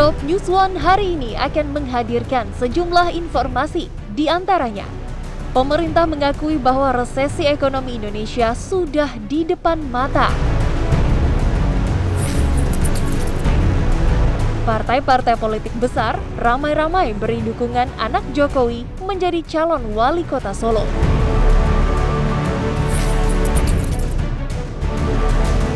Top News One hari ini akan menghadirkan sejumlah informasi. Di antaranya, pemerintah mengakui bahwa resesi ekonomi Indonesia sudah di depan mata. Partai-partai politik besar ramai-ramai beri dukungan anak Jokowi menjadi calon wali kota Solo.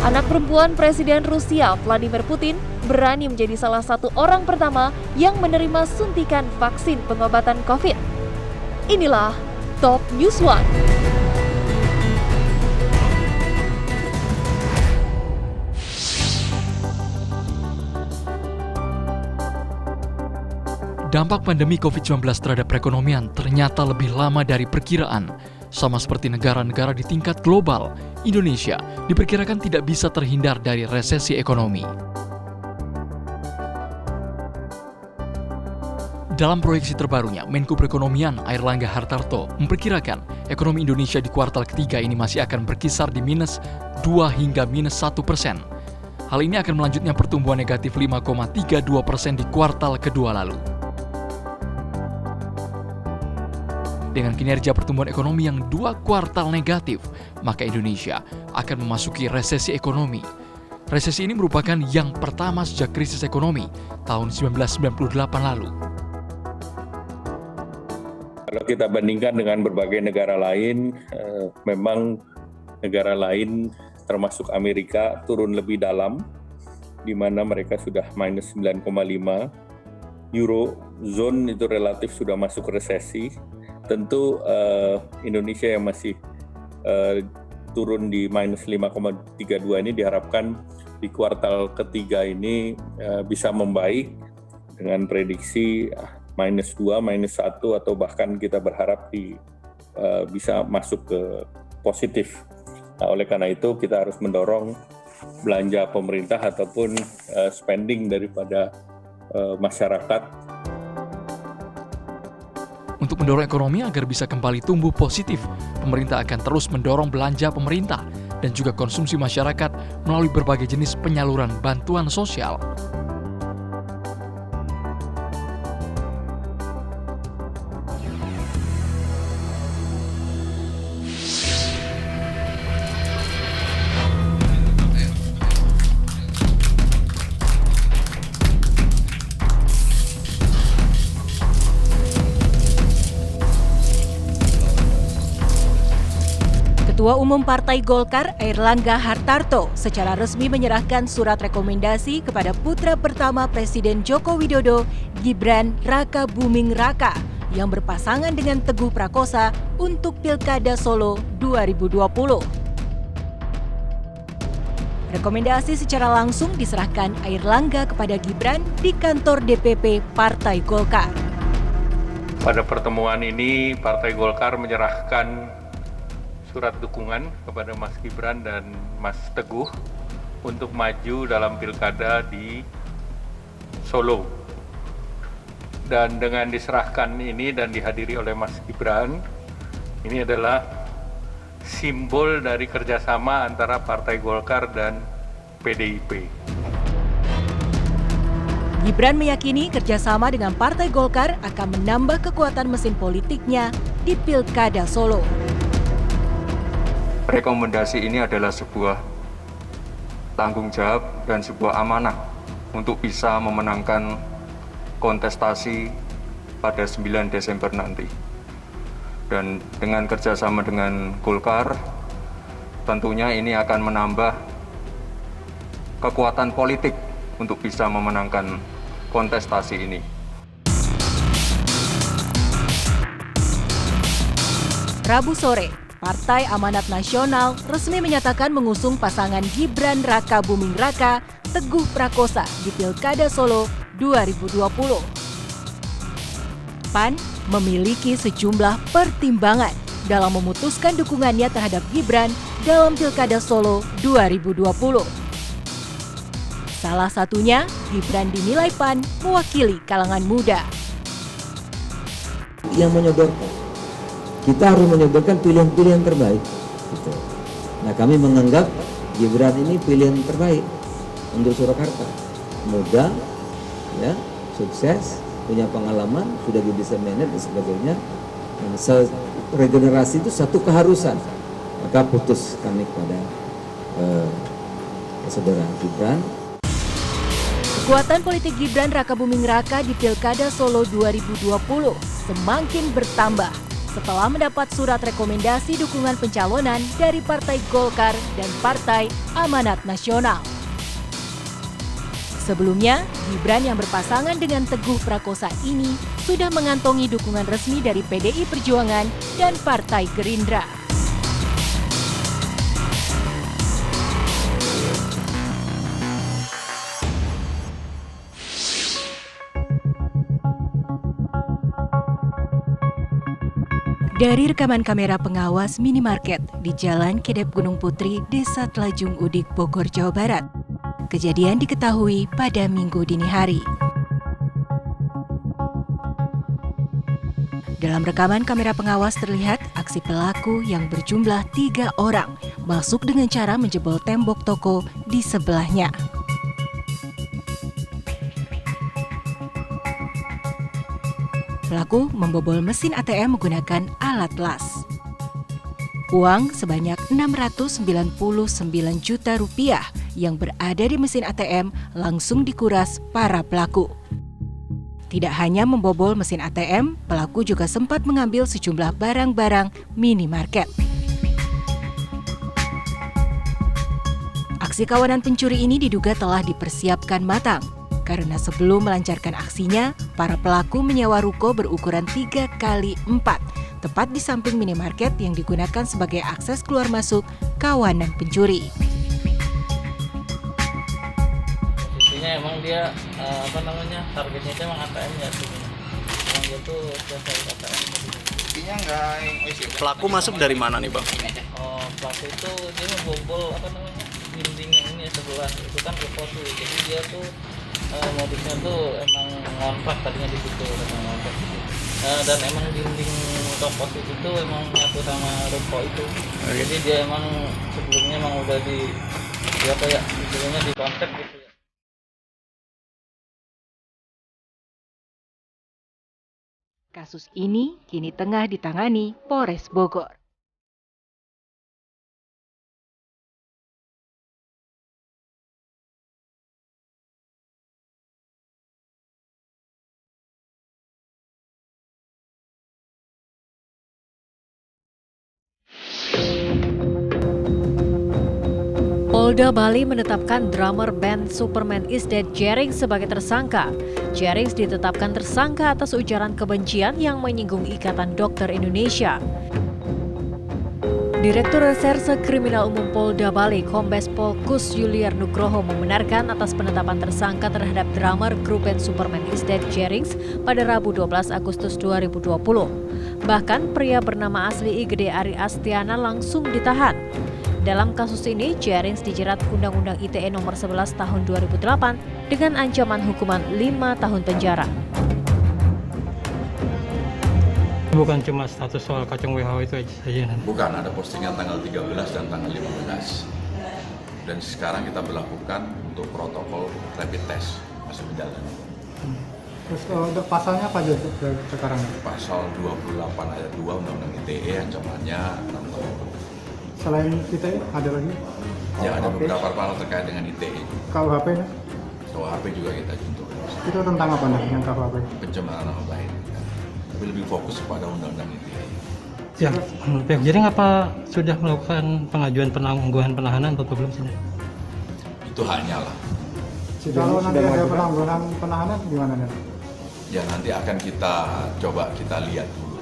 Anak perempuan Presiden Rusia Vladimir Putin berani menjadi salah satu orang pertama yang menerima suntikan vaksin pengobatan COVID. Inilah Top News One. Dampak pandemi COVID-19 terhadap perekonomian ternyata lebih lama dari perkiraan. Sama seperti negara-negara di tingkat global, Indonesia diperkirakan tidak bisa terhindar dari resesi ekonomi. Dalam proyeksi terbarunya, Menko Perekonomian Airlangga Hartarto memperkirakan ekonomi Indonesia di kuartal ketiga ini masih akan berkisar di minus 2 hingga minus 1%. Hal ini akan melanjutnya pertumbuhan negatif 5,32% di kuartal kedua lalu. Dengan kinerja pertumbuhan ekonomi yang 2 kuartal negatif, maka Indonesia akan memasuki resesi ekonomi. Resesi ini merupakan yang pertama sejak krisis ekonomi tahun 1998 lalu. Kalau kita bandingkan dengan berbagai negara lain, memang negara lain termasuk Amerika turun lebih dalam, di mana mereka sudah minus 9,5. Eurozone itu relatif sudah masuk resesi. Tentu Indonesia yang masih turun di minus 5,32 ini diharapkan di kuartal ketiga ini bisa membaik dengan prediksi minus 2, minus 1 atau bahkan kita berharap bisa masuk ke positif. Nah, oleh karena itu kita harus mendorong belanja pemerintah ataupun spending daripada masyarakat. Untuk mendorong ekonomi agar bisa kembali tumbuh positif, pemerintah akan terus mendorong belanja pemerintah dan juga konsumsi masyarakat melalui berbagai jenis penyaluran bantuan sosial. Ketua Umum Partai Golkar Airlangga Hartarto secara resmi menyerahkan surat rekomendasi kepada putra pertama Presiden Joko Widodo, Gibran Rakabuming Raka, yang berpasangan dengan Teguh Prakosa untuk Pilkada Solo 2020. Rekomendasi secara langsung diserahkan Airlangga kepada Gibran di kantor DPP Partai Golkar. Pada pertemuan ini, Partai Golkar menyerahkan surat dukungan kepada Mas Gibran dan Mas Teguh untuk maju dalam pilkada di Solo. Dan dengan diserahkan ini dan dihadiri oleh Mas Gibran, ini adalah simbol dari kerjasama antara Partai Golkar dan PDIP. Gibran meyakini kerjasama dengan Partai Golkar akan menambah kekuatan mesin politiknya di Pilkada Solo. Rekomendasi ini adalah sebuah tanggung jawab dan sebuah amanah untuk bisa memenangkan kontestasi pada 9 Desember nanti. Dan dengan kerjasama dengan Golkar, tentunya ini akan menambah kekuatan politik untuk bisa memenangkan kontestasi ini. Rabu sore, Partai Amanat Nasional resmi menyatakan mengusung pasangan Gibran Rakabuming Raka, Teguh Prakosa di Pilkada Solo 2020. PAN memiliki sejumlah pertimbangan dalam memutuskan dukungannya terhadap Gibran dalam Pilkada Solo 2020. Salah satunya, Gibran dinilai PAN mewakili kalangan muda. Yang menyodorkan, kita harus menyodorkan pilihan-pilihan terbaik. Gitu. Nah, kami menganggap Gibran ini pilihan terbaik untuk Surakarta. Muda, ya, sukses, punya pengalaman, sudah bisa manage dan sebagainya. Dan regenerasi itu satu keharusan. Maka putus kami kepada saudara Gibran. Kekuatan politik Gibran Rakabuming Raka di Pilkada Solo 2020 semakin bertambah setelah mendapat surat rekomendasi dukungan pencalonan dari Partai Golkar dan Partai Amanat Nasional. Sebelumnya, Gibran yang berpasangan dengan Teguh Prakosa ini sudah mengantongi dukungan resmi dari PDI Perjuangan dan Partai Gerindra. Dari rekaman kamera pengawas minimarket di Jalan Kedep Gunung Putri, Desa Telajung Udik, Bogor, Jawa Barat, kejadian diketahui pada Minggu dini hari. Dalam rekaman kamera pengawas terlihat aksi pelaku yang berjumlah 3 orang masuk dengan cara menjebol tembok toko di sebelahnya. Pelaku membobol mesin ATM menggunakan alat las. Uang sebanyak Rp699 juta yang berada di mesin ATM langsung dikuras para pelaku. Tidak hanya membobol mesin ATM, pelaku juga sempat mengambil sejumlah barang-barang minimarket. Aksi kawanan pencuri ini diduga telah dipersiapkan matang. Karena sebelum melancarkan aksinya, para pelaku menyewa ruko berukuran 3x4, tepat di samping minimarket yang digunakan sebagai akses keluar masuk kawanan pencuri. Posisinya emang dia targetnya itu emang ATM-nya sih. Emang dia tuh selesai ATM. Pelaku masuk dari mana nih, Bang? Pelaku itu dia membobol dinding yang ini sebelah, itu kan ruko tuh. Jadi dia tuh modusnya tuh emang ngontrak tadinya di situ, dan emang dinding toko itu tuh emang nyatu sama ruko itu. Jadi dia emang sebelumnya emang udah sebelumnya di kontak gitu ya. Kasus ini kini tengah ditangani Polres Bogor. Polda Bali menetapkan drummer band Superman is Dead Jerings sebagai tersangka. Jerings ditetapkan tersangka atas ujaran kebencian yang menyinggung Ikatan Dokter Indonesia. Direktur Reserse Kriminal Umum Polda Bali, Kombes Pol Kus Yuliar Nugroho membenarkan atas penetapan tersangka terhadap drummer grup band Superman is Dead Jerings pada Rabu 12 Agustus 2020. Bahkan pria bernama asli Igede Ari Astiana langsung ditahan. Dalam kasus ini, Jerings dijerat Undang-Undang ITE nomor 11 tahun 2008 dengan ancaman hukuman 5 tahun penjara. Bukan cuma status soal kacang WHO itu saja. Bukan, ada postingan tanggal 13 dan tanggal 15. Dan sekarang kita berlakukan untuk protokol rapid test, masih berjalan. Terus untuk pasalnya apa aja sekarang? Pasal 28 ayat 2 Undang-Undang ITE ancamannya 6 tahun. Selain ITE ada lagi? Ya, ada beberapa pasal terkait dengan ITE. KUHP? KUHP juga kita contoh. Itu tentang apa nih yang KUHP? Pencemaran nama baik. Tapi lebih fokus pada Undang-Undang ITE. Ya, pihak Jering apa sudah melakukan pengajuan penangguhan penahanan atau belum sih? Itu haknya lah. Kalau nanti ada penangguhan penahanan gimana nih? Ya nanti akan kita coba lihat dulu.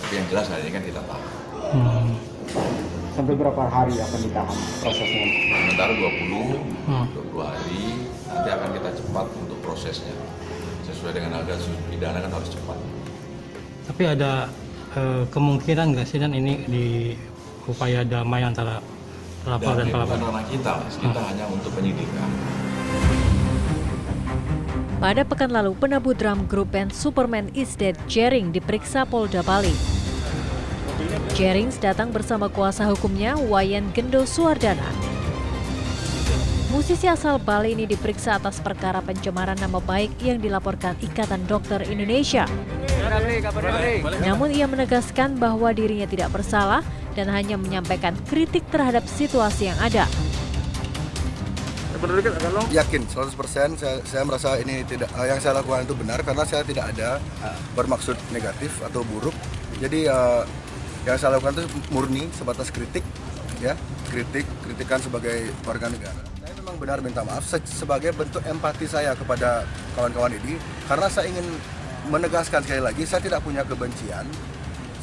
Tapi yang jelas hari ini kan kita tahan. Sampai berapa hari akan ditahan prosesnya? Sementara 20 hari, nanti akan kita cepat untuk prosesnya. Sesuai dengan agar pidana kan harus cepat. Tapi ada kemungkinan nggak sih dan ini di upaya damai antara pelapor dan pelapor? Bukan ranah kita, kita hanya untuk penyidikan. Pada pekan lalu, penabuh drum grup band Superman is Dead Jering diperiksa Polda Bali. Jerings datang bersama kuasa hukumnya Wayan Gendo Suwardana. Musisi asal Bali ini diperiksa atas perkara pencemaran nama baik yang dilaporkan Ikatan Dokter Indonesia. Namun ia menegaskan bahwa dirinya tidak bersalah dan hanya menyampaikan kritik terhadap situasi yang ada. Yakin 100% saya merasa ini tidak yang saya lakukan itu benar karena saya tidak ada bermaksud negatif atau buruk. Jadi yang saya lakukan itu murni sebatas kritik, ya, kritikan sebagai warga negara. Saya memang benar minta maaf sebagai bentuk empati saya kepada kawan-kawan ini karena saya ingin menegaskan sekali lagi saya tidak punya kebencian,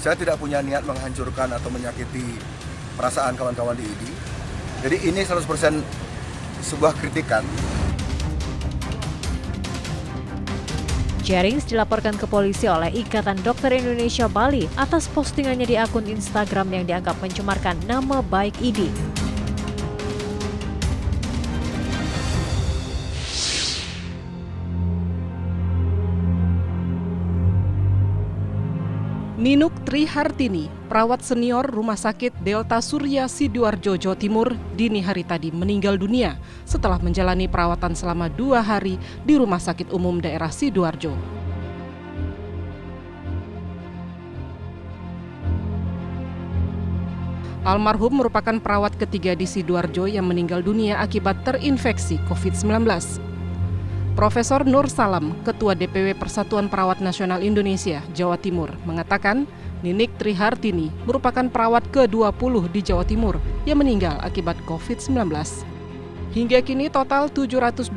saya tidak punya niat menghancurkan atau menyakiti perasaan kawan-kawan di IDI. Jadi ini 100% sebuah kritikan. Jerings dilaporkan ke polisi oleh Ikatan Dokter Indonesia Bali atas postingannya di akun Instagram yang dianggap mencemarkan nama baik IDI. Ninuk Trihartini, perawat senior Rumah Sakit Delta Surya Sidoarjo, Jawa Timur, dini hari tadi meninggal dunia setelah menjalani perawatan selama 2 hari di Rumah Sakit Umum Daerah Sidoarjo. Almarhum merupakan perawat ketiga di Sidoarjo yang meninggal dunia akibat terinfeksi COVID-19. Profesor Nur Salam, Ketua DPW Persatuan Perawat Nasional Indonesia, Jawa Timur, mengatakan Ninik Trihartini merupakan perawat ke-20 di Jawa Timur yang meninggal akibat COVID-19. Hingga kini total 727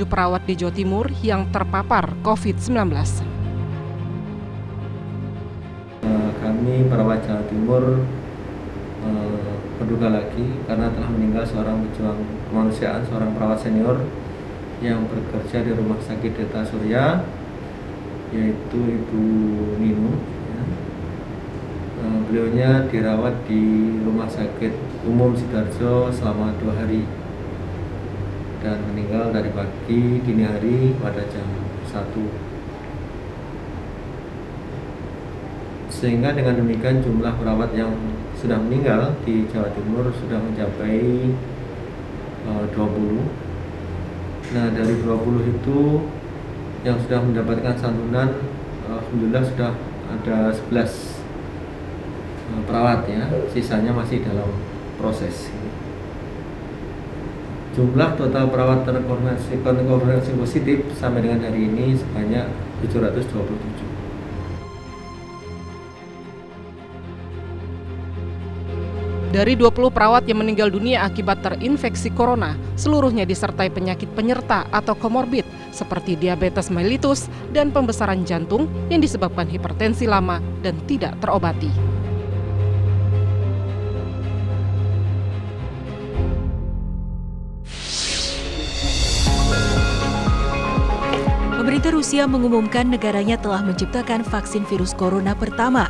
perawat di Jawa Timur yang terpapar COVID-19. Kami perawat Jawa Timur berduka lagi karena telah meninggal seorang pejuang kemanusiaan, seorang perawat senior yang bekerja di Rumah Sakit Delta Surya, yaitu Ibu Ninu. Beliaunya dirawat di Rumah Sakit Umum Sidoarjo selama 2 hari dan meninggal dari pagi dini hari pada jam 1. Sehingga dengan demikian jumlah perawat yang sudah meninggal di Jawa Timur sudah mencapai 20. Nah, dari 20 itu yang sudah mendapatkan santunan, alhamdulillah sudah ada 11 perawat ya, sisanya masih dalam proses. Jumlah total perawat terkonfirmasi positif sampai dengan hari ini sebanyak 727. Dari 20 perawat yang meninggal dunia akibat terinfeksi corona, seluruhnya disertai penyakit penyerta atau komorbid seperti diabetes mellitus dan pembesaran jantung yang disebabkan hipertensi lama dan tidak terobati. Pemerintah Rusia mengumumkan negaranya telah menciptakan vaksin virus corona pertama.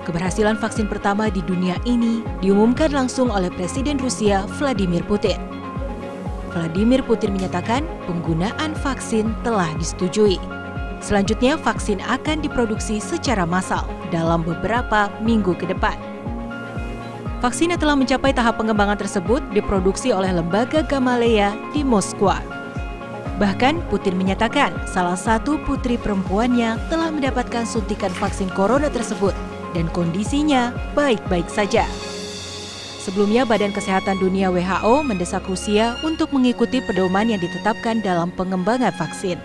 Keberhasilan vaksin pertama di dunia ini diumumkan langsung oleh Presiden Rusia Vladimir Putin. Vladimir Putin menyatakan penggunaan vaksin telah disetujui. Selanjutnya, vaksin akan diproduksi secara massal dalam beberapa minggu ke depan. Vaksin yang telah mencapai tahap pengembangan tersebut diproduksi oleh lembaga Gamaleya di Moskwa. Bahkan, Putin menyatakan salah satu putri perempuannya telah mendapatkan suntikan vaksin corona tersebut dan kondisinya baik-baik saja. Sebelumnya, Badan Kesehatan Dunia WHO mendesak Rusia untuk mengikuti pedoman yang ditetapkan dalam pengembangan vaksin.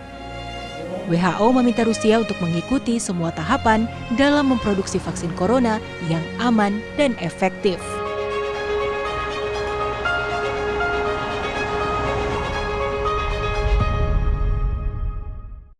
WHO meminta Rusia untuk mengikuti semua tahapan dalam memproduksi vaksin corona yang aman dan efektif.